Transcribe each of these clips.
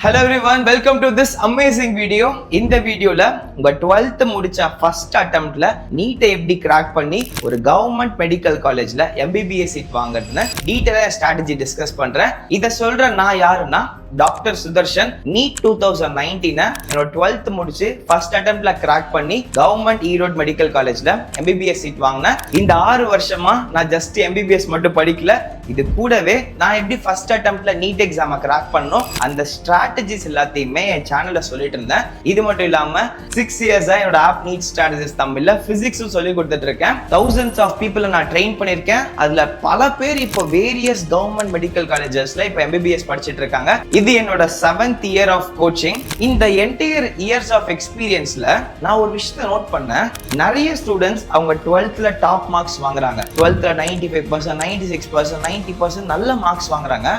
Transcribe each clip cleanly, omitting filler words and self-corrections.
Hello everyone, welcome to this amazing video. இந்த வீடியோல உங்க 12th முடிச்ச ஃபர்ஸ்ட் அட்டெம்ப்ட்ல நீட்டை எப்படி கிராக் பண்ணி ஒரு கவர்மெண்ட் மெடிக்கல் காலேஜ்ல MBBS சீட் வாங்குறதுன்னு டீடைலா ஸ்ட்ராட்டஜி டிஸ்கஸ் பண்றேன். இத சொல்ற நான் யாருன்னா டாக்டர் சுதர்ஷன். நீட் 2019 என்னோட 12th முடிச்சு ஃபர்ஸ்ட் அட்டெம்ப்ட்ல கிராக் பண்ணி கவர்மெண்ட் ஈரோடு மெடிக்கல் காலேஜ்ல MBBS சீட் வாங்கினேன். இந்த 6 வருஷமா நான் ஜஸ்ட் MBBS மட்டும் படிக்கல, இது கூடவே நான் எப்படி ஃபர்ஸ்ட் அட்டெம்ப்ட்ல நீட் எக்ஸாமை கிராக் பண்ணோம் அந்த ஸ்ட்ராட்டஜிஸ் எல்லாத்தையுமே என் சேனல்ல சொல்லிட்டு இருந்தேன். இது மட்டும் இல்லாம 6 இயர்ஸா என்னோட ஆப் நீட் ஸ்ட்ராட்டஜிஸ் தமிழ்ல பிசிக்ஸும் சொல்லி கொடுத்துட்டு இருக்கேன். thousands ஆஃப் பீப்புளை நான் ட்ரெயின் பண்ணிருக்கேன். அதுல பல பேர் இப்போ வேரியஸ் கவர்மெண்ட் மெடிக்கல் காலேஜஸ்ல இப்போ MBBS படிச்சுட்டு இருக்காங்க. இது என்னோட 7th இயர் ஆஃப் கோச்சிங். இந்த என்டையர் இயர்ஸ் ஆஃப் எக்ஸ்பீரியன்ஸ்ல நான் ஒரு விஷயத்தை நோட் பண்ணேன். நிறைய ஸ்டூடெண்ட்ஸ் அவங்க 12th டாப் மார்க்ஸ் வாங்குறாங்க. 12th 95%, 96%, 90% நல்ல மார்க்ஸ் வாங்குறாங்க.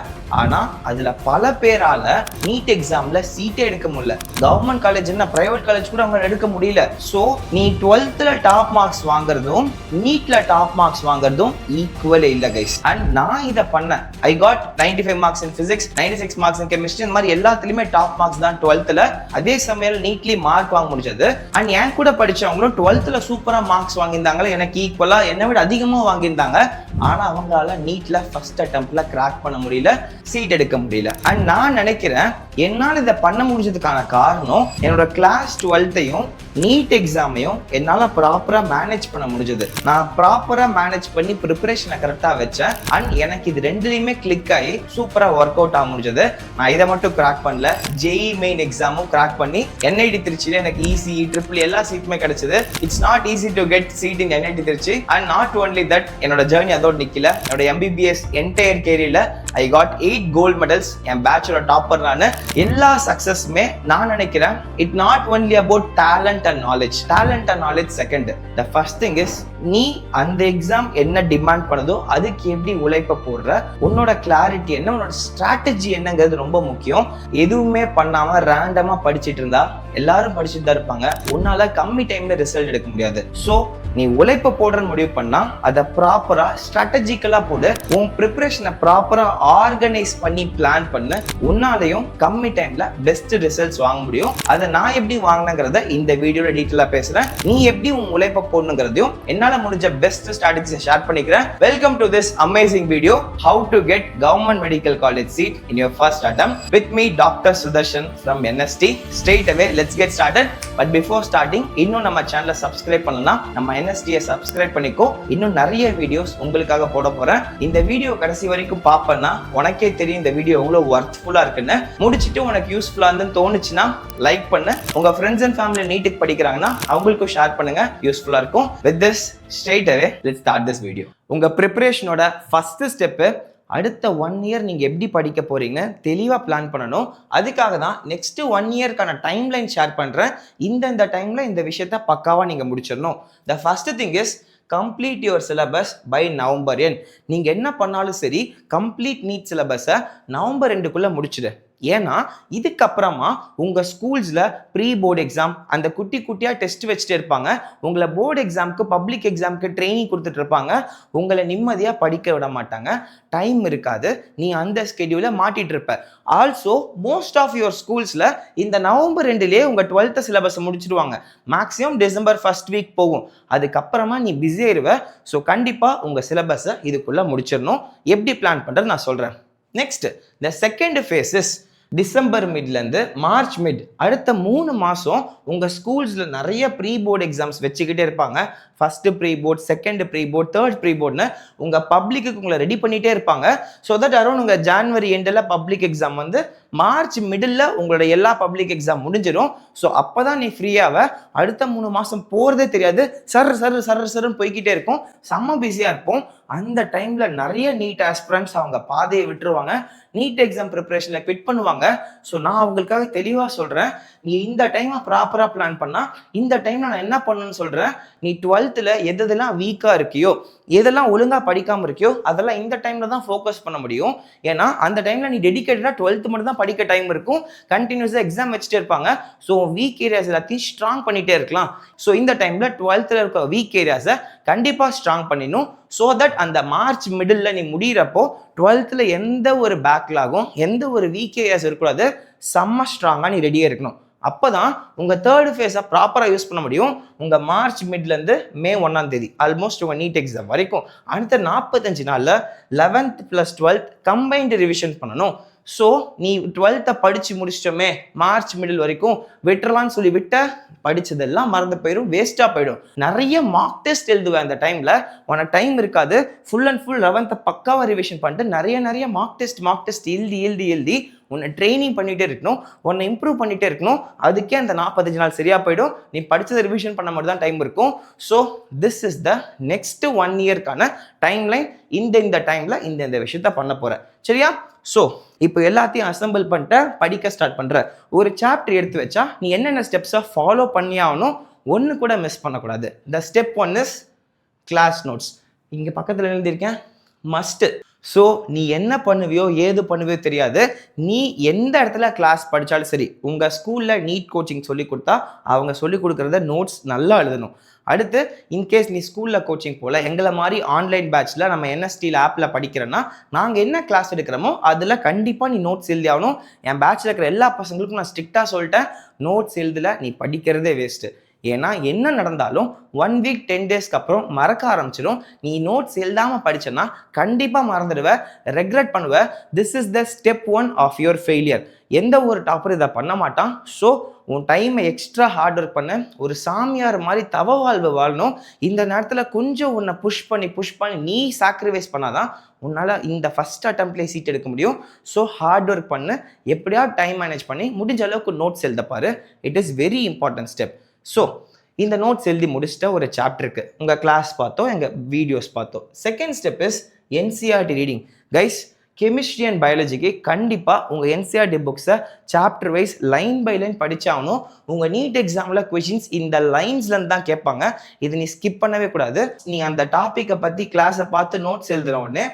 ஆனா அதுல பல பேரால நீட் எக்ஸாம்ல சீட்டே எடுக்க முடியல. கவர்மெண்ட் காலேஜ் என்ன பிரைவேட் காலேஜ் கூட அவங்க எடுக்க முடியல. சோ நீ 12th டாப் மார்க்ஸ் வாங்குறதும் நீட்ல டாப் மார்க்ஸ் வாங்குறதும் ஈக்குவல் இல்ல கைஸ். அண்ட் நான் இத பண்ணேன். I got 95 marks in physics, 96 marks in chemistry. இந்த மாதிரி எல்லாத்துலயுமே டாப் மார்க்ஸ் தான் 12th. அதே சமயம் நீட்லி மார்க் வாங்க முடிஞ்சது. அண்ட் என் கூட படிச்சவங்களும் 12th சூப்பரா மார்க்ஸ் வாங்கியிருந்தாங்க. எனக்கு ஈக்குவலா என்னை விட அதிகமா வாங்கியிருந்தாங்க. ஆனா அவங்களால நீட்ல ஃபர்ஸ்ட் அட்டெம்ப்ட்ல கிராக் பண்ண முடியல, சீட் எடுக்க முடியல. அண்ட் நான் நினைக்கிறேன் என்னால் இதை பண்ண முடிஞ்சதுக்கான காரணம் என்னோட கிளாஸ் 12th நீட் எக்ஸாமையும் என்னால் ப்ராப்பராக மேனேஜ் பண்ண முடிஞ்சது. நான் ப்ராப்பராக மேனேஜ் பண்ணி ப்ரிப்பரேஷனை கரெக்டாக வச்சேன். அண்ட் எனக்கு இது ரெண்டுலையுமே கிளிக் ஆகி சூப்பராக ஒர்க் அவுட் ஆக முடிஞ்சது. நான் இதை மட்டும் கிராக் பண்ணல, JEE மெயின் எக்ஸாமும் கிராக் பண்ணி NIT திருச்சியில் எனக்கு ECE, EEE எல்லா சீட்டுமே கிடைச்சது. It's not easy to get seat in NIT Trichy. And not only that, என்னோட ஜேர்னி அதோடு நிற்கல. என்னோட MBBS என்டையர் கேரியர்ல ஐ காட் 8 கோல்ட் மெடல்ஸ். என் பேட்ச்ல டாப்பர் நான். எல்லா சக்சஸ்மே நான் நினைக்கிறேன் it not only about talent and knowledge. Talent and knowledge second. The first thing is நீ அந்த எக்ஸாம் என்ன டிமாண்ட் பண்ணுதோ அதுக்கு எப்படி உழைப்ப போடுற, உன்னோட கிளாரிட்டி என்ன, உன்னோட ஸ்ட்ராட்டஜி என்னங்கிறது ரொம்ப முக்கியம். எதுவுமே பண்ணாம ரேண்டமா படிச்சுட்டு இருந்தா எல்லாரும் படிச்சுட்டு தான் இருப்பாங்க. உன்னால கம்மி டைம்ல ரிசல்ட் எடுக்க முடியாது. ஸோ நீ உழைப்ப போடுறன்னு முடிவு பண்ணா அதை ப்ராப்பரா ஸ்ட்ராட்டஜிக்கலா போடு. உன் ப்ரிப்பரேஷனை ப்ராப்பரா ஆர்கனைஸ் பண்ணி பிளான் பண்ணு. உன்னாலையும் கம்மி டைம்ல பெஸ்ட் ரிசல்ட்ஸ் வாங்க முடியும். அதை நான் எப்படி வாங்கினங்கிறத இந்த வீடியோல டீட்டெயிலா பேசுறேன். நீ எப்படி உன் உழைப்ப போடணுங்கிறதையும் என்னால முடிஞ்ச பெஸ்ட் ஸ்ட்ராட்டஜிஸை ஷேர் பண்ணிக்கிறேன். Welcome to this amazing video, how to get government medical college seat in your first attempt with me doctor Sudarshan from NST. Straight away let's get started. But before starting இன்னும் நம்ம சேனலை subscribe பண்ணலாம். நம்ம NST-யை subscribe பண்ணிக்கோ. இன்னும் நிறைய videos உங்களுக்காக போட போறேன். இந்த வீடியோ கடைசி வரைக்கும் பார்ப்பேன்னா உனக்கே தெரியும் இந்த வீடியோ எவ்வளவு ஒர்த்ஃபுல்லா இருக்குன்னு. முடிச்சுட்டு உனக்கு யூஸ்ஃபுல்லா இருந்து தோணுச்சுன்னா லைக் பண்ணு. உங்க ஃப்ரெண்ட்ஸ் அண்ட் ஃபேமிலி நீட்டுக்கு படிக்கிறாங்கன்னா அவங்களுக்கும் ஷேர் பண்ணுங்க, யூஸ்ஃபுல்லா இருக்கும். With this straight away let's start this video. உங்க ப்ரிப்பரேஷனோட ஃபர்ஸ்ட் ஸ்டெப் அடுத்த 1 இயர் நீங்க எப்படி படிக்க போறீங்கன்னு தெளிவா பிளான் பண்ணணும். அதுக்காக தான் நெக்ஸ்ட் 1 இயர்க்கான டைம் லைன் ஷேர் பண்றேன். இந்த டைம்ல இந்த விஷயத்த பக்காவா நீங்க முடிச்சிடணும். The first thing is complete your syllabus by November end. நீங்கள் என்ன பண்ணாலும் சரி கம்ப்ளீட் நீட் சிலபஸை நவம்பர் 2க்குள்ளே முடிச்சிடு. ஏன்னா இதுக்கப்புறமா உங்கள் ஸ்கூல்ஸில் ப்ரீ போர்டு எக்ஸாம் அந்த குட்டி குட்டியாக டெஸ்ட் வச்சுட்டு இருப்பாங்க. உங்களை போர்டு எக்ஸாமுக்கு பப்ளிக் எக்ஸாமுக்கு ட்ரைனிங் கொடுத்துட்டு இருப்பாங்க. உங்களை நிம்மதியாக படிக்க விட மாட்டாங்க. டைம் இருக்காது. நீ அந்த ஸ்கெடியூலை மாட்டிட்டு இருப்ப. ஆல்சோ மோஸ்ட் ஆஃப் யுவர் ஸ்கூல்ஸில் இந்த நவம்பர் 2லேயே உங்கள் 12th சிலபஸை முடிச்சிடுவாங்க. மேக்ஸிமம் டிசம்பர் ஃபர்ஸ்ட் வீக் போகும். அதுக்கப்புறமா நீ பிஸி ஆயிடுவ. ஸோ கண்டிப்பாக உங்கள் சிலபஸை இதுக்குள்ளே முடிச்சிடணும். எப்படி பிளான் பண்ணுறது நான் சொல்கிறேன். Next the second phase is December மிட்லேருந்து மார்ச் மிட். அடுத்த 3 மாதம் உங்கள் ஸ்கூல்ஸில் நிறைய ப்ரீ போர்டு எக்ஸாம்ஸ் வச்சுக்கிட்டே இருப்பாங்க. First pre board, second pre board, third pre போர்ட்னு உங்கள் பப்ளிக்கு உங்களை ரெடி பண்ணிகிட்டே இருப்பாங்க. ஸோ தட் அரௌண்ட் உங்கள் ஜான்வரி எண்டில் பப்ளிக் எக்ஸாம் வந்து மார்ச் மிடில் உங்களோட எல்லா பப்ளிக் எக்ஸாம் முடிஞ்சிடும். ஸோ அப்போ தான் நீ ஃப்ரீயாக அடுத்த 3 மாதம் போகிறதே தெரியாது. சர்ன்னு போய்கிட்டே இருக்கும். செம்ம பிஸியாக இருப்போம். அந்த டைமில் நிறைய நீட் ஆஸ்பிரண்ட்ஸ் அவங்க பாதையை விட்டுருவாங்க. நீட் எக்ஸாம் ப்ரிப்பரேஷனில் குவிட் பண்ணுவாங்க. ஸோ நான் அவங்களுக்காக தெளிவாக சொல்கிறேன், நீ இந்த டைமை ப்ராப்பராக பிளான் பண்ணால் இந்த டைமில் நான் என்ன பண்ணணும்னு சொல்கிறேன். நீ 12th எதெல்லாம் வீக்காக இருக்கியோ எதெல்லாம் ஒழுங்காக படிக்காமல் இருக்கியோ அதெல்லாம் இந்த டைமில் தான் ஃபோக்கஸ் பண்ண முடியும். ஏன்னா அந்த டைமில் நீ டெடிக்கேட்டடாக 12th மட்டும் தான் படிக்க டைம் இருக்கும். கண்டினியூஸாக எக்ஸாம் வச்சுட்டே இருப்பாங்க. ஸோ வீக் ஏரியாஸ் எல்லாத்தையும் ஸ்ட்ராங் பண்ணிகிட்டே இருக்கலாம். ஸோ இந்த டைமில் 12th இருக்க வீக் ஏரியாஸை கண்டிப்பாக ஸ்ட்ராங் பண்ணிடணும். ஸோ தட் அந்த மார்ச் மிடில் நீ முடிகிறப்போ 12th எந்த ஒரு பேக்லாகும் எந்த ஒரு வீக் ஏரியாஸ் இருக்கக்கூடாது. செம்ம ஸ்ட்ராங்காக நீ ரெடியாக இருக்கணும். அப்போ தான் உங்கள் தேர்ட் ஃபேஸை ப்ராப்பராக யூஸ் பண்ண முடியும். உங்கள் மார்ச் மிட்லேருந்து மே 1ஆம் தேதி ஆல்மோஸ்ட் உங்கள் நீட் எக்ஸாம் வரைக்கும் அடுத்த 45 நாளில் 11th + 12th கம்பைன்டு ரிவிஷன் பண்ணணும். ஸோ நீ 12th படித்து முடிச்சிட்டோமே மார்ச் மிடில் வரைக்கும் விட்டுறலான்னு சொல்லி விட்ட படித்ததெல்லாம் மறந்து போயிடும், வேஸ்ட்டாக போயிடும். நிறைய மார்க் டெஸ்ட் எழுதுவேன் அந்த டைமில். உனக்கு டைம் இருக்காது. ஃபுல் அண்ட் ஃபுல் 11th பக்காவாக ரிவிஷன் பண்ணிட்டு நிறைய மார்க் டெஸ்ட் எழுதி உன்னை ட்ரைனிங் பண்ணிகிட்டே இருக்கணும், உன்னை இம்ப்ரூவ் பண்ணிகிட்டே இருக்கணும். அதுக்கே அந்த 45 நாள் சரியாக போயிடும். நீ படித்ததை ரிவிஷன் பண்ண மட்டும் தான் டைம் இருக்கும். So this is the next 1 இயர்க்கான டைம்லைன். இந்த டைமில் இந்த விஷயத்த பண்ண போகிறேன். சரியா? ஸோ இப்போ எல்லாத்தையும் அசம்பிள் பண்ணிட்டு படிக்க ஸ்டார்ட் பண்ணுற. ஒரு சாப்டர் எடுத்து வச்சா நீ என்னென்ன ஸ்டெப்ஸை ஃபாலோ பண்ணி ஆகணும், ஒன்று கூட மிஸ் பண்ணக்கூடாது. The step 1 is class notes. இங்கே பக்கத்தில் எழுதியிருக்கேன், மஸ்ட்டு. ஸோ நீ என்ன பண்ணுவியோ ஏது பண்ணுவியோ தெரியாது. நீ எந்த இடத்துல கிளாஸ் படித்தாலும் சரி, உங்கள் ஸ்கூலில் நீட் கோச்சிங் சொல்லி கொடுத்தா அவங்க சொல்லி கொடுக்குறத நோட்ஸ் நல்லா எழுதணும். அடுத்து இன்கேஸ் நீ ஸ்கூலில் கோச்சிங் போல் எங்களை மாதிரி ஆன்லைன் பேட்சில் நம்ம NSTயில் ஆப்பில் படிக்கிறோன்னா நாங்கள் என்ன கிளாஸ் எடுக்கிறோமோ அதில் கண்டிப்பாக நீ நோட்ஸ் எழுதி ஆகணும். என் பேட்சில் இருக்கிற எல்லா பசங்களுக்கும் நான் ஸ்ட்ரிக்டாக சொல்லிட்டேன், நோட்ஸ் எழுதலை நீ படிக்கிறதே வேஸ்ட்டு. ஏன்னா என்ன நடந்தாலும் 1 வீக் 10 டேஸ்க்கு அப்புறம் மறக்க ஆரம்பிச்சிடும். நீ நோட்ஸ் எழுதாமல் படிச்சேன்னா கண்டிப்பாக மறந்துடுவ, ரெக்ரெட் பண்ணுவ. This is the step 1 of your failure. எந்த ஒரு டாப்பர் இதை பண்ண மாட்டான். ஸோ உன் டைமை எக்ஸ்ட்ரா ஹார்ட் ஒர்க் பண்ண, ஒரு சாமியார் மாதிரி தவ வாழ்வு வாழணும். இந்த நேரத்தில் கொஞ்சம் உன்னை புஷ் பண்ணி நீ சாக்ரிஃபைஸ் பண்ணாதான் உன்னால் இந்த ஃபஸ்ட் அட்டம்ப்ட்லேயே சீட் எடுக்க முடியும். ஸோ ஹார்ட் ஒர்க் பண்ணு, எப்படியாவது டைம் மேனேஜ் பண்ணி முடிஞ்ச அளவுக்கு நோட்ஸ் எழுதப்பாரு. It is very important step. So இந்த நோட்ஸ் எழுதி முடிச்சுட்ட ஒரு சாப்டருக்கு உங்கள் கிளாஸ் பார்த்தோம், எங்கள் வீடியோஸ் பார்த்தோம். Second step is NCERT reading. Guys, chemistry and பயாலஜிக்கு கண்டிப்பாக உங்கள் NCERT புக்ஸை chapter wise line by line படித்தாகணும். உங்கள் நீட் எக்ஸாமில் கொஷின்ஸ் இந்த லைன்ஸ்லேருந்து தான் கேட்பாங்க. இது நீ ஸ்கிப் பண்ணவே கூடாது. நீ அந்த டாப்பிக்கை பற்றி கிளாஸை பார்த்து நோட்ஸ் எழுதுகிற உடனே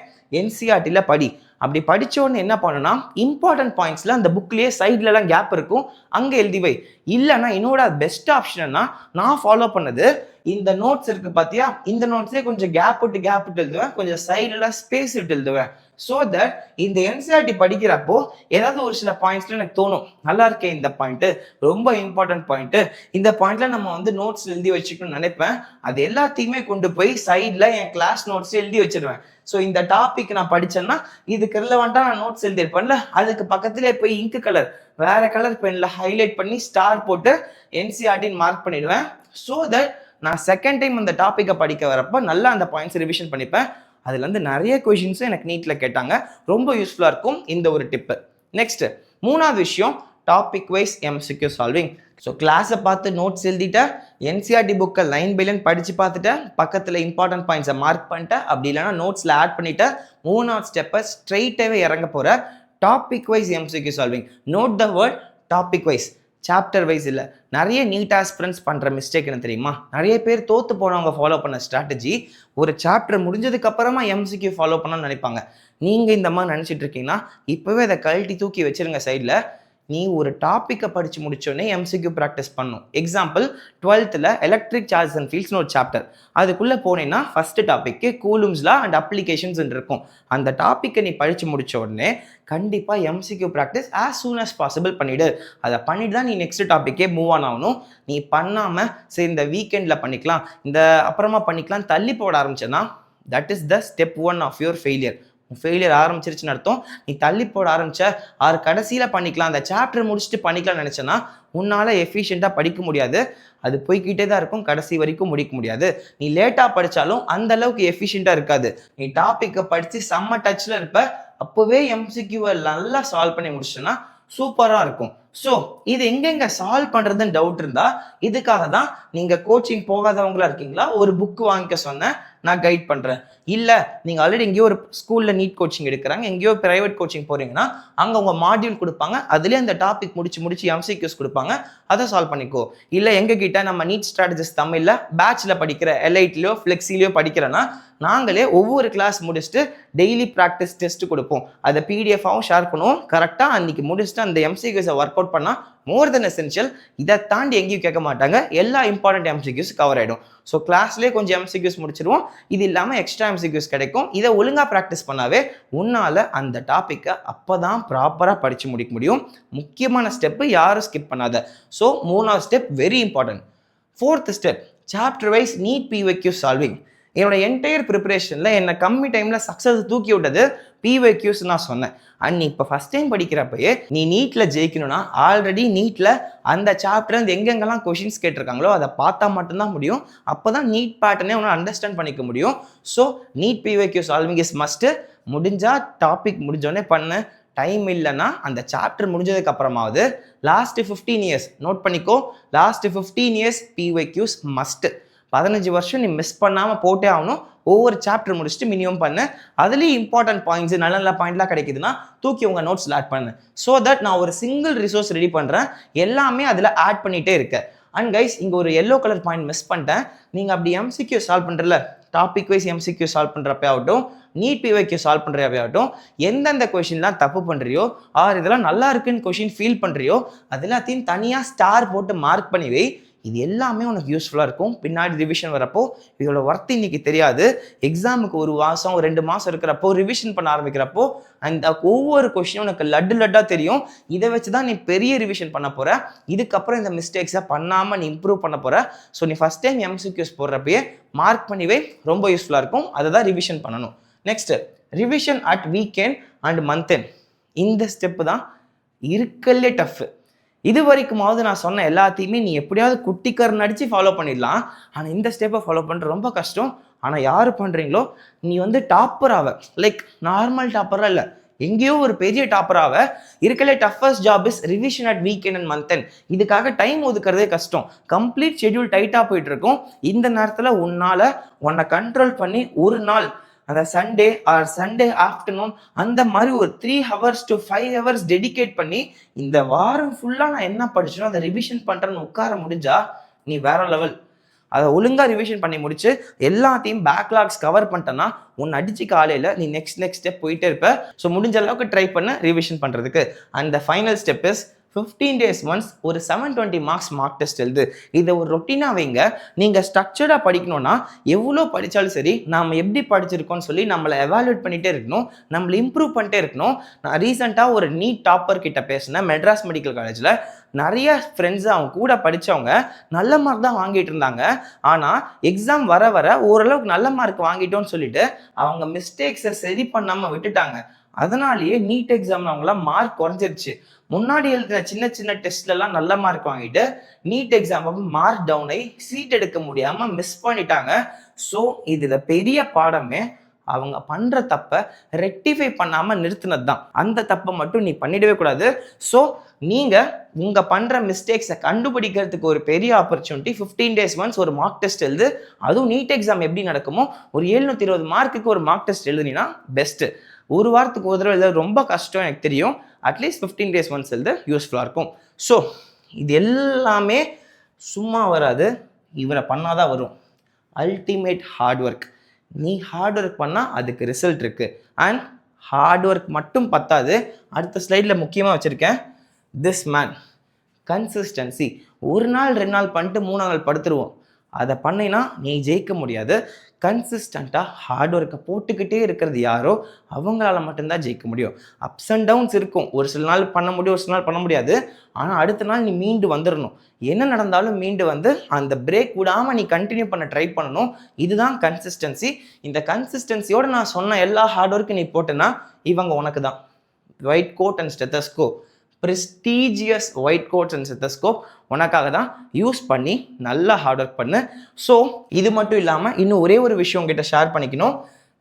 NCERTயில் படி. அப்படி படித்த உடனே என்ன பண்ணுன்னா இம்பார்ட்டன்ட் பாயிண்ட்ஸில் அந்த புக்லேயே சைட்லலாம் கேப் இருக்கும், அங்கே எழுதி வை. இல்லைன்னா என்னோட பெஸ்ட் ஆப்ஷன்னா நான் ஃபாலோ பண்ணது இந்த நோட்ஸ் இருக்கு பார்த்தியா, இந்த நோட்ஸே கொஞ்சம் கேப் விட்டு எழுதுவேன், கொஞ்சம் சைட்லாம் ஸ்பேஸ் விட்டு எழுதுவேன். ஸோ தட் இந்த NCERT படிக்கிறப்போ ஏதாவது ஒரு சில பாயிண்ட்ஸ்ல எனக்கு தோணும், நல்லா இருக்கே இந்த பாயிண்ட்டு, ரொம்ப இம்பார்ட்டன்ட் பாயிண்ட்டு, இந்த பாயிண்ட்ல நம்ம நோட்ஸ் எழுதி வச்சுக்கணும்னு நினைப்பேன். அது எல்லாத்தையுமே கொண்டு போய் சைடில் என் கிளாஸ் நோட்ஸ் எழுதி வச்சிருவேன். ஸோ இந்த டாபிக் நான் படித்தேன்னா இதுக்கு ரிலவெண்ட்டாக நான் நோட்ஸ் எழுதியிருப்பேன்ல, அதுக்கு பக்கத்துலேயே போய் இங்கு கலர் வேற கலர் பென்ல ஹைலைட் பண்ணி ஸ்டார் போட்டு NCERTன்னு மார்க் பண்ணிடுவேன். ஸோ தட் நான் செகண்ட் டைம் அந்த டாப்பிக்கை படிக்க வரப்போ நல்லா அந்த பாயிண்ட்ஸ் ரிவிஷன் பண்ணிப்பேன். அதுலேருந்து நிறைய கொஷின்ஸும் எனக்கு நீட்டில் கேட்டாங்க. ரொம்ப யூஸ்ஃபுல்லாக இருக்கும் இந்த ஒரு டிப்பு. நெக்ஸ்ட் 3வது விஷயம், topic wise MCQ solving. So கிளாஸை பார்த்து நோட்ஸ் எழுதிட்டேன், NCERT புக்கை லைன் பை லைன் படித்து பார்த்துட்டேன், பக்கத்தில் இம்பார்ட்டன்ட் பாயிண்ட்ஸை மார்க் பண்ணிட்டேன், அப்படி இல்லைனா நோட்ஸில் ஆட் பண்ணிட்டேன். 3வது ஸ்டெப்பை ஸ்ட்ரெயிட்டாகவே இறங்க போகிற topic wise MCQ solving. Note the word topic wise, chapter wise இல்லை. நிறைய நீட் ஆஸ்பிரண்ட்ஸ் பண்ணுற மிஸ்டேக் என்ன தெரியுமா, நிறைய பேர் தோற்று போனவங்க ஃபாலோ பண்ண ஸ்ட்ராட்டஜி ஒரு சாப்டர் முடிஞ்சதுக்கு அப்புறமா MCQ ஃபாலோ பண்ணணும்னு நினைப்பாங்க. நீங்கள் இந்த மாதிரி நினச்சிட்டு இருக்கீங்கன்னா இப்போவே அதை கழட்டி தூக்கி வச்சிருங்க சைடில். நீ ஒரு டாப்பிக்கை படித்து முடிச்சோடனே MCQ ப்ராக்டிஸ் பண்ணும். Example 12th electric charges and ஃபீல்ட்ஸ்னு ஒரு சாப்டர், அதுக்குள்ளே போனேன்னா first topic coulomb's law and applications இருக்கும். அந்த டாப்பிக்கை நீ படித்து முடித்த உடனே கண்டிப்பாக MCQ practice as soon as possible பண்ணிவிடு. அதை பண்ணிட்டு தான் நீ நெக்ஸ்ட் டாப்பிக்கே மூவ் ஆன் ஆகணும். நீ பண்ணாமல் சரி இந்த வீக்கெண்டில் பண்ணிக்கலாம், இந்த அப்புறமா பண்ணிக்கலாம் தள்ளி போட ஆரம்பிச்சேன்னா that is the step 1 of your failure. Failure ஆரம்பிச்சிருச்சுன்னு அர்த்தம். நீ தள்ளி போட ஆரம்பிச்ச கடைசியில் பண்ணிக்கலாம், அந்த சாப்டர் முடிச்சுட்டு பண்ணிக்கலாம்னு நினச்சேன்னா உன்னால் எஃபிஷியண்ட்டாக படிக்க முடியாது. அது போய்கிட்டே தான் இருக்கும், கடைசி வரைக்கும் முடிக்க முடியாது. நீ லேட்டாக படித்தாலும் அந்த அளவுக்கு எஃபிஷியண்ட்டாக இருக்காது. நீ டாப்பிக்கை படித்து செம்ம டச்சில் இருப்ப, அப்போவே MCQவை நல்லா சால்வ் பண்ணி முடிச்சோன்னா சூப்பராக இருக்கும். ஸோ இது எங்கெங்க சால்வ் பண்ணுறதுன்னு டவுட் இருந்தால் இதுக்காக தான் நீங்கள் கோச்சிங் போகாதவங்களா இருக்கீங்களா, ஒரு புக்கு வாங்கிக்க சொன்னேன், நான் கைட் பண்ணுறேன். இல்லை நீங்கள் ஆல்ரெடி எங்கேயோ ஒரு ஸ்கூலில் நீட் கோச்சிங் எடுக்கிறாங்க, எங்கேயோ ப்ரைவேட் கோச்சிங் போகிறீங்கன்னா அங்கே உங்கள் மாடியூல் கொடுப்பாங்க, அதுலேயே அந்த டாபிக் முடிச்சு MCQs கொடுப்பாங்க, அதை சால்வ் பண்ணிக்கோ. இல்லை எங்ககிட்ட நம்ம நீட் ஸ்ட்ராட்டஜிஸ் தமிழில் பேட்சில் படிக்கிற எல்ஐட்லையோ ஃப்ளெக்ஸிலையோ படிக்கிறேன்னா நாங்களே ஒவ்வொரு கிளாஸ் முடிச்சுட்டு டெய்லி ப்ராக்டிஸ் டெஸ்ட் கொடுப்போம். அதை பிடிஎஃபாகவும் ஷேர் பண்ணுவோம். கரெக்டாக அன்றைக்கி முடிச்சுட்டு அந்த எம்சிக்யூஸை ஒர்க் அவுட் பண்ணால் மோர் தென் எசென்ஷியல். இதை தாண்டி எங்கேயும் கேட்க மாட்டாங்க. எல்லா இம்பார்ட்டன்ட் எம்சிக்யூஸ் கவர் ஆகிடும். ஸோ கிளாஸ்லேயே கொஞ்சம் எம்சிக்யூஸ் முடிச்சிருவோம். இது இல்லாமல் எக்ஸ்ட்ரா எம்சிக்யூஸ் கிடைக்கும். இதை ஒழுங்காக ப்ராக்டிஸ் பண்ணாவே உன்னால் அந்த டாப்பிக்கை அப்போ தான் ப்ராப்பராக படித்து முடிக்க முடியும். முக்கியமான ஸ்டெப்பு யாரும் ஸ்கிப் பண்ணாத. ஸோ 3வது step very important. 4th step chapter wise NEET PYQ solving. என்னோட என்டையர் ப்ரிப்பரேஷனில் என்னை கம்மி டைமில் சக்ஸஸ் தூக்கி விட்டது பிவைக்யூஸ் நான் சொன்னேன். அண்ட் நீ இப்போ ஃபஸ்ட் டைம் படிக்கிறப்பயே நீ நீட்டில் ஜெயிக்கணும்னா ஆல்ரெடி நீட்டில் அந்த சாப்டர் அந்த எங்கெங்கெல்லாம் கொஷின்ஸ் கேட்டிருக்காங்களோ அதை பார்த்தா மட்டும்தான் முடியும். அப்போ தான் நீட் பேட்டர்னே ஒன்று அண்டர்ஸ்டாண்ட் பண்ணிக்க முடியும். So NEET PYQ solving is must. முடிஞ்சால் டாபிக் முடிஞ்சோடனே பண்ணு. டைம் இல்லைன்னா அந்த சாப்டர் முடிஞ்சதுக்கு அப்புறமாவது லாஸ்ட் 15 இயர்ஸ் நோட் பண்ணிக்கோ. Last 15 years PYQs must. 15 வருஷம் நீ மிஸ் பண்ணாமல் போட்டே ஆகணும். ஒவ்வொரு சாப்டர் முடிச்சுட்டு மினிமம் பண்ணு. அதுலேயும் இம்பார்ட்டன்ட் பாயிண்ட்ஸ் நல்ல நல்ல பாயிண்ட்லாம் கிடைக்குதுன்னா தூக்கி உங்கள் நோட்ஸில் ஆட் பண்ணு. ஸோ தட் நான் ஒரு சிங்கிள் ரிசோர்ஸ் ரெடி பண்ணுறேன், எல்லாமே அதில் ஆட் பண்ணிகிட்டே இருக்கேன். அண்ட் கைஸ் இங்கே ஒரு எல்லோ கலர் பாயிண்ட் மிஸ் பண்ணிட்டேன். நீங்கள் அப்படி எம்சிக்யூ சால்வ் பண்ணுறல, டாபிக் வைஸ் எம்சிக்யூ சால்வ் பண்ணுறப்ப ஆகட்டும், நீட் பிவைக்யூ சால்வ் பண்ணுறப்ப ஆகட்டும், எந்தெந்த கொஷின்லாம் தப்பு பண்ணுறியோ ஆர் இதெல்லாம் நல்லா இருக்குன்னு கொஷின் ஃபீல் பண்ணுறியோ அது எல்லாத்தையும் தனியாக ஸ்டார் போட்டு மார்க் பண்ணி வை. இது எல்லாமே உனக்கு யூஸ்ஃபுல்லாக இருக்கும். பின்னாடி ரிவிஷன் வரப்போ இதோட ஒர்த் இன்னைக்கு தெரியாது. எக்ஸாமுக்கு 1 மாதம் 2 மாதம் இருக்கிறப்போ ரிவிஷன் பண்ண ஆரம்பிக்கிறப்போ அந்த ஒவ்வொரு கொஷினும் உனக்கு லட்டாக தெரியும். இதை வச்சு தான் நீ பெரிய ரிவிஷன் பண்ண போகிற. இதுக்கப்புறம் இந்த மிஸ்டேக்ஸை பண்ணாமல் நீ இம்ப்ரூவ் பண்ண போகிற. ஸோ நீ ஃபஸ்ட் டைம் எம்சிக்யூஸ் போடுறப்பயே மார்க் பண்ணிவே ரொம்ப யூஸ்ஃபுல்லாக இருக்கும். அதை தான் ரிவிஷன் பண்ணணும். Next revision at weekend and month end. இந்த ஸ்டெப்பு தான் இருக்கலே டஃப்பு. இது வரைக்குமாவது நான் சொன்ன எல்லாத்தையுமே நீ எப்படியாவது குட்டிக்கர் நடிச்சு ஃபாலோ பண்ணிடலாம். ஆனால் இந்த ஸ்டெப்பை ஃபாலோ பண்ணுறது ரொம்ப கஷ்டம். ஆனால் யார் பண்ணுறீங்களோ நீ வந்து டாப்பர் ஆவ. லைக் நார்மல் டாப்பராக இல்லை, எங்கேயோ ஒரு பெரிய டாப்பராக இருக்கலே toughest job is revision at weekend and month end. இதுக்காக டைம் ஒதுக்குறதே கஷ்டம். கம்ப்ளீட் ஷெட்யூல் டைட்டாக போயிட்டு இருக்கும். இந்த நேரத்தில் உன்னை கண்ட்ரோல் பண்ணி ஒரு நாள் அந்த சண்டே ஆர் சண்டே ஆஃப்டர்நூன் அந்த மாதிரி ஒரு 3 hours to 5 hours டெடிகேட் பண்ணி இந்த வாரம் ஃபுல்லாக நான் என்ன படிச்சனோ அதை ரிவிஷன் பண்ணுறேன்னு உட்கார முடிஞ்சா நீ வேற லெவல். அதை ஒழுங்காக ரிவிஷன் பண்ணி முடிச்சு எல்லாத்தையும் பேக்லாக்ஸ் கவர் பண்ணிட்டேன்னா உன்னை அடிச்சு காலையில் நீ நெக்ஸ்ட் ஸ்டெப் போயிட்டே இருப்ப. ஸோ முடிஞ்ச அளவுக்கு ட்ரை பண்ண ரிவிஷன் பண்ணுறதுக்கு. And the final step is 15 days once ஒரு 720 marks மார்க் டெஸ்ட் எழுது. இதை ஒரு ரொட்டீனாக வைங்க. நீங்கள் ஸ்ட்ரக்சர்டாக படிக்கணும்னா எவ்வளோ படித்தாலும் சரி நாம் எப்படி படிச்சிருக்கோம்னு சொல்லி நம்மளை எவாலுவேட் பண்ணிகிட்டே இருக்கணும், நம்மளை இம்ப்ரூவ் பண்ணிட்டே இருக்கணும். நான் ரீசெண்டாக ஒரு நீட் டாப்பர் கிட்ட பேசினேன் மெட்ராஸ் மெடிக்கல் காலேஜில். நிறைய ஃப்ரெண்ட்ஸு அவங்க கூட படித்தவங்க நல்ல மார்க் தான் வாங்கிட்டு இருந்தாங்க. ஆனால் எக்ஸாம் வர வர ஓரளவுக்கு நல்ல மார்க் வாங்கிட்டோன்னு சொல்லிட்டு அவங்க மிஸ்டேக்ஸை சரி பண்ணாமல் விட்டுட்டாங்க. அதனாலேயே நீட் எக்ஸாம் அவங்களாம் மார்க் குறைஞ்சிருச்சு. முன்னாடி எழுதின சின்ன சின்ன டெஸ்ட்லலாம் நல்ல மார்க் வாங்கிட்டு நீட் எக்ஸாம் மார்க் டவுன் ஆகி சீட் எடுக்க முடியாமல் மிஸ் பண்ணிட்டாங்க. ஸோ இதில் பெரிய பாடமே அவங்க பண்ணுற தப்பை ரெக்டிஃபை பண்ணாமல் நிறுத்தினது தான். அந்த தப்பை மட்டும் நீ பண்ணிடவே கூடாது. ஸோ நீங்கள் உங்கள் பண்ணுற மிஸ்டேக்ஸை கண்டுபிடிக்கிறதுக்கு ஒரு பெரிய ஆப்பர்ச்சுனிட்டி 15 days ஒன்ஸ் ஒரு மார்க் டெஸ்ட் எழுது. அதுவும் நீட் எக்ஸாம் எப்படி நடக்குமோ ஒரு 720 மார்க்குக்கு ஒரு மார்க் டெஸ்ட் எழுதுனீங்கன்னா பெஸ்ட்டு. ஒரு வாரத்துக்கு ஒரு தடவை எழுத ரொம்ப கஷ்டம் எனக்கு தெரியும். அட்லீஸ்ட் 15 days ஒன்ஸ் எழுத யூஸ்ஃபுல்லாக இருக்கும். ஸோ இது எல்லாமே சும்மா வராது, இவரை பண்ணாதான் வரும். Ultimate hard work. நீ ஹார்ட் ஒர்க் பண்ணால் அதுக்கு ரிசல்ட் இருக்குது. அண்ட் ஹார்ட் ஒர்க் மட்டும் பத்தாது. அடுத்த ஸ்லைடில் முக்கியமாக வச்சுருக்கேன் திஸ் மேன் கன்சிஸ்டன்சி. 1 நாள் 2 நாள் பண்ணிட்டு 3ஆம் நாள் படுத்துருவோம். அதை பண்ணினா நீ ஜெயிக்க முடியாது. கன்சிஸ்டண்ட்டாக ஹார்ட் ஒர்க்கை போட்டுக்கிட்டே இருக்கிறது யாரோ அவங்களால மட்டும்தான் ஜெயிக்க முடியும். அப்ஸ் அண்ட் டவுன்ஸ் இருக்கும். ஒரு சில நாள் பண்ண முடியும், ஒரு சில நாள் பண்ண முடியாது. ஆனால் அடுத்த நாள் நீ மீண்டு வந்துடணும். என்ன நடந்தாலும் மீண்டு வந்து அந்த பிரேக் விடாமல் நீ கண்டினியூ பண்ண ட்ரை பண்ணணும். இதுதான் கன்சிஸ்டன்சி. இந்த கன்சிஸ்டன்சியோடு நான் சொன்ன எல்லா ஹார்ட் ஒர்க்கும் நீ போட்டேன்னா இவங்க உனக்கு தான். White coat and stethoscope, prestigious white coats and stethoscope உனக்காக தான். யூஸ் பண்ணி நல்லா ஹார்ட் ஒர்க் பண்ணு. ஸோ இது மட்டும் இல்லாமல் இன்னும் ஒரே ஒரு விஷயம் உங்ககிட்ட ஷேர் பண்ணிக்கணும்.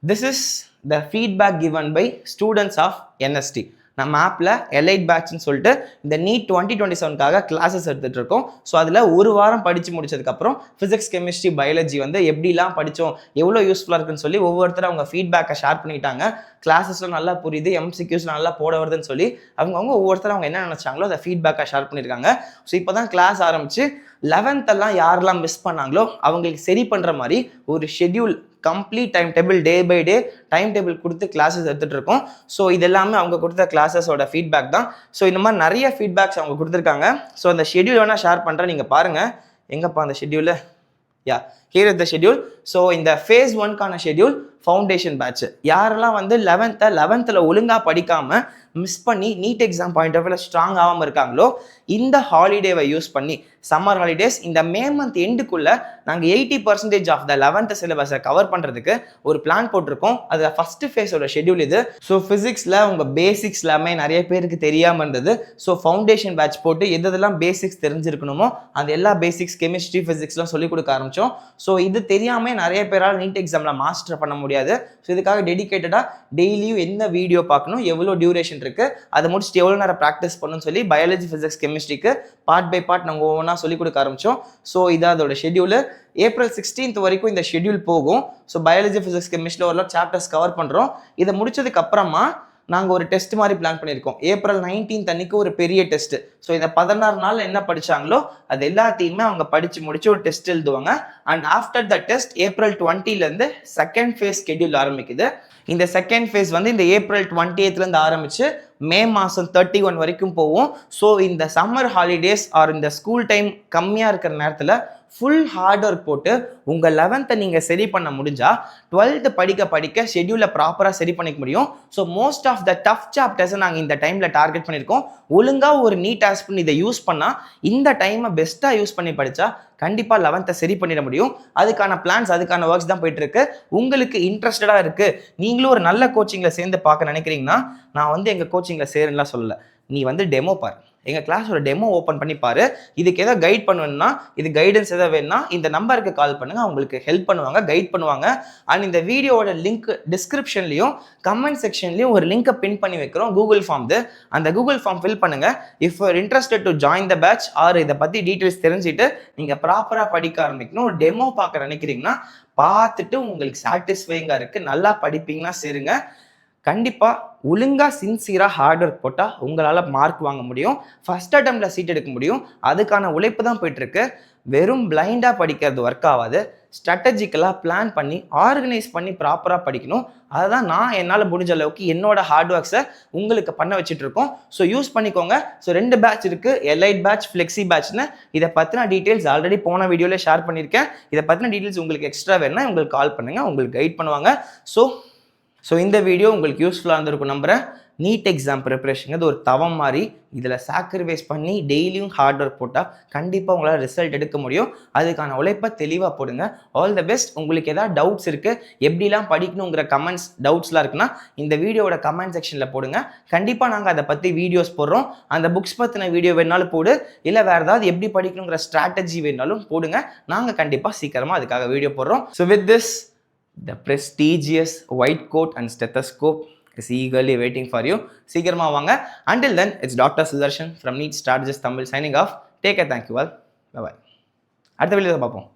This is the feedback given by students of NST. நம்ம ஆப்பில் எலைட் பேட்ச்னு சொல்லிட்டு இந்த நீட் 2027க்காக கிளாஸஸ் எடுத்துகிட்டு இருக்கோம். ஸோ அதில் ஒரு வாரம் படித்து முடிச்சதுக்கப்புறம் ஃபிசிக்ஸ், கெமிஸ்ட்ரி, பயாலஜி வந்து எப்படிலாம் படித்தோம், எவ்வளோ யூஸ்ஃபுல்லாக இருக்குன்னு சொல்லி ஒவ்வொருத்தரும் அவங்க ஃபீட்பேக்கை ஷேர் பண்ணிக்கிட்டாங்க. கிளாஸஸ்லாம் நல்லா புரியுது, எம்சிக்யூஸ் நல்லா போட வருதுன்னு சொல்லி அவங்கவுங்க ஒவ்வொருத்தரும் அவங்க என்ன நினச்சாங்களோ அதை ஃபீட்பேக்கை ஷேர் பண்ணியிருக்காங்க. ஸோ இப்போ தான் கிளாஸ் ஆரம்பித்து 11th யாரெல்லாம் மிஸ் பண்ணாங்களோ அவங்களுக்கு சரி பண்ணுற மாதிரி ஒரு schedule complete time table day by day time table கொடுத்து கிளாஸஸ் எடுத்துகிட்டு இருக்கோம். ஸோ இது எல்லாமே அவங்க கொடுத்த கிளாஸஸோட ஃபீட்பேக் தான். ஸோ இந்த மாதிரி நிறைய ஃபீட்பேக்ஸ் அவங்க கொடுத்துருக்காங்க. ஸோ அந்த ஷெட்யூல் வேணால் ஷேர் பண்ணுறேன், நீங்கள் பாருங்கள். எங்கப்பா அந்த schedule? Yeah, here is the schedule. So இந்த ஃபேஸ் 1க்கான ஷெட்யூல் ஃபவுண்டேஷன் பேட்ச். யாரெல்லாம் வந்து 11th ஒழுங்காக படிக்காமல் மிஸ் பண்ணி நீட் எக்ஸாம் பாயிண்ட் ஆஃப் வியூவில் ஸ்ட்ராங் ஆகாமல் இருக்காங்களோ, இந்த ஹாலிடேவை யூஸ் பண்ணி சம்மர் ஹாலிடேஸ் இந்த மே மந்த் எண்டுக்குள்ளே நாங்கள் 80% ஆஃப் த 11th சிலபஸை கவர் பண்ணுறதுக்கு ஒரு பிளான் போட்டிருக்கோம். அது ஃபஸ்ட்டு ஃபேஸோட ஷெட்யூல் இது. ஸோ ஃபிசிக்ஸில் உங்கள் பேசிக்ஸ் எல்லாமே நிறைய பேருக்கு தெரியாமல் இருந்தது. ஸோ ஃபவுண்டேஷன் பேட்ச் போட்டு எதெல்லாம் பேசிக்ஸ் தெரிஞ்சிருக்கணுமோ அந்த எல்லா பேசிக்ஸ் கெமிஸ்ட்ரி ஃபிசிக்ஸ்லாம் சொல்லிக் கொடுக்க ஆரம்பித்தோம். ஸோ இது தெரியாமல் நிறைய பேரால் நீட் எக்ஸாமில் மாஸ்டர் பண்ண முடியாது. ஸோ இதுக்காக டெடிகேட்டடாக டெய்லியும் என்ன வீடியோ பார்க்கணும், எவ்வளோ டியூரேஷன் இருக்குது, அதை முடிச்சுட்டு எவ்வளோ நேரம் ப்ராக்டிஸ் பண்ணணும்னு சொல்லி பயாலஜி ஃபிசிக்ஸ் கெமிஸ்ட்ரிக்கு பார்ட் பை பார்ட் நாங்கள் ஒவ்வொன்றா சொல்லிக் கொடுக்க ஆரம்பித்தோம். ஸோ இதான் அதோட ஷெட்யூலு. April 16th வரைக்கும் இந்த ஷெட்யூல் போகும். ஸோ பயாலஜி ஃபிசிக்ஸ் கெமிஸ்ட்ரியில் ஒரு சாப்டர்ஸ் கவர் பண்ணுறோம். இதை முடிச்சதுக்கு அப்புறமா நாங்கள் ஒரு டெஸ்ட் மாதிரி பிளான் பண்ணியிருக்கோம். April 19th அன்னைக்கு ஒரு பெரிய டெஸ்ட். ஸோ இந்த 16 நாள் என்ன படிச்சாங்களோ அது எல்லாத்தையுமே அவங்க படிச்சு முடிச்சு ஒரு டெஸ்ட் எழுதுவாங்க. And after the test April 20லேருந்து செகண்ட் ஃபேஸ் ஷெட்யூல் ஆரம்பிக்குது. இந்த செகண்ட் ஃபேஸ் வந்து இந்த April 20th ஆரம்பிச்சு மே மாதம் 31 வரைக்கும் போகும். ஸோ இந்த சம்மர் ஹாலிடேஸ் ஆர் இந்த ஸ்கூல் டைம் கம்மியாக இருக்கிற நேரத்தில் ஃபுல் ஹார்ட் ஒர்க் போட்டு உங்கள் 11th நீங்கள் சரி பண்ண முடிஞ்சால் 12th படிக்க ஷெட்யூலை ப்ராப்பராக சரி பண்ணிக்க முடியும். So most of the tough சாப்டர்ஸை நாங்கள் இந்த டைமில் டார்கெட் பண்ணியிருக்கோம். ஒழுங்காக ஒரு நீட் ஆஸ்பின் இதை யூஸ் பண்ணால் இந்த டைமை பெஸ்ட்டாக யூஸ் பண்ணி படித்தா கண்டிப்பாக 11th சரி பண்ணிட முடியும். அதுக்கான பிளான்ஸ், அதுக்கான ஒர்க்ஸ் தான் போயிட்டு இருக்கு. உங்களுக்கு இன்ட்ரெஸ்டடாக இருக்கு, நீங்களும் ஒரு நல்ல கோச்சிங்கில் சேர்ந்து பார்க்க நினைக்கிறீங்கன்னா, நான் வந்து எங்கள் கோச்சிங்கில் சேருன்னா சொல்லலை, நீ வந்து டெமோ பாரு, எங்கள் கிளாஸோட டெமோ ஓப்பன் பண்ணி பாரு. இதுக்கு எதாவது கைட் பண்ணுவேன்னா, இது கைடன்ஸ் எதாவது வேணும்னா இந்த நம்பருக்கு கால் பண்ணுங்க, அவங்களுக்கு ஹெல்ப் பண்ணுவாங்க, கைட் பண்ணுவாங்க. அண்ட் இந்த வீடியோட லிங்க் டிஸ்கிரிப்ஷன்லையும் கமெண்ட் செக்ஷன்லையும் ஒரு லிங்கை பின் பண்ணி வைக்கிறோம், கூகுள் ஃபார்ம். அந்த கூகுள் ஃபார்ம் ஃபில் பண்ணுங்க. If you're interested to join the batch or இதை பற்றி டீட்டெயில்ஸ் தெரிஞ்சுட்டு நீங்கள் ப்ராப்பராக படிக்க ஆரம்பிக்கணும், ஒரு டெமோ பார்க்க நினைக்கிறீங்கன்னா பார்த்துட்டு உங்களுக்கு சாட்டிஸ்ஃபைங்காக இருக்குது, நல்லா படிப்பீங்கன்னா சேருங்க. கண்டிப்பாக ஒழுங்காக சின்சியராக ஹார்ட் ஒர்க் போட்டால் உங்களால் மார்க் வாங்க முடியும், ஃபஸ்ட் அட்டெம்ப்டில் சீட் எடுக்க முடியும். அதுக்கான உழைப்பு தான் போயிட்டுருக்கு. வெறும் பிளைண்டாக படிக்கிறது ஒர்க் ஆகாது. ஸ்ட்ராட்டஜிக்கலாக பிளான் பண்ணி ஆர்கனைஸ் பண்ணி ப்ராப்பராக படிக்கணும். அதை தான் நான் என்னால் முடிஞ்ச அளவுக்கு என்னோட ஹார்ட் ஒர்க்ஸை உங்களுக்கு பண்ண வச்சுட்டு இருக்கோம். ஸோ யூஸ் பண்ணிக்கோங்க. ஸோ 2 பேட்ச் இருக்குது, எலைட் பேட்ச், ஃப்ளெக்ஸி பேட்ச்னு. இதை பற்றின டீட்டெயில்ஸ் ஆல்ரெடி போன வீடியோவில் ஷேர் பண்ணியிருக்கேன். இதை பற்றின டீட்டெயில்ஸ் உங்களுக்கு எக்ஸ்ட்ரா வேணும்னா உங்களுக்கு கால் பண்ணுங்கள், உங்களுக்கு கைட் பண்ணுவாங்க. ஸோ இந்த வீடியோ உங்களுக்கு யூஸ்ஃபுல்லாக இருந்திருக்கும் நம்புகிறேன். நீட் எக்ஸாம் ப்ரிப்பரேஷன் அது ஒரு தவம் மாதிரி. இதில் சாக்ரிஃபைஸ் பண்ணி டெய்லியும் ஹார்ட் ஒர்க் போட்டால் கண்டிப்பாக உங்களால் ரிசல்ட் எடுக்க முடியும். அதுக்கான உழைப்பை தெளிவாக போடுங்க. All the best. உங்களுக்கு ஏதாவது டவுட்ஸ் இருக்குது, எப்படிலாம் படிக்கணுங்கிற கமெண்ட்ஸ் டவுட்ஸ்லாம் இருக்குன்னா இந்த வீடியோட கமெண்ட் செக்ஷனில் போடுங்க. கண்டிப்பாக நாங்கள் அதை பற்றி வீடியோஸ் போடுறோம். அந்த புக்ஸ் பற்றின வீடியோ வேணாலும் போடு, இல்லை வேறு ஏதாவது எப்படி படிக்கணுங்கிற ஸ்ட்ராட்டஜி வேணாலும் போடுங்க. நாங்கள் கண்டிப்பாக சீக்கிரமாக அதுக்காக வீடியோ போடுறோம். So with this, the prestigious white coat and stethoscope is eagerly waiting for you. சீக்கிரமா வாங்க. Until then, it's Dr. Sudarshan from NEET Strategist Tamil signing off. Take care. Thank you all. Bye bye. அடுத்த வீடியோல பார்ப்போம்.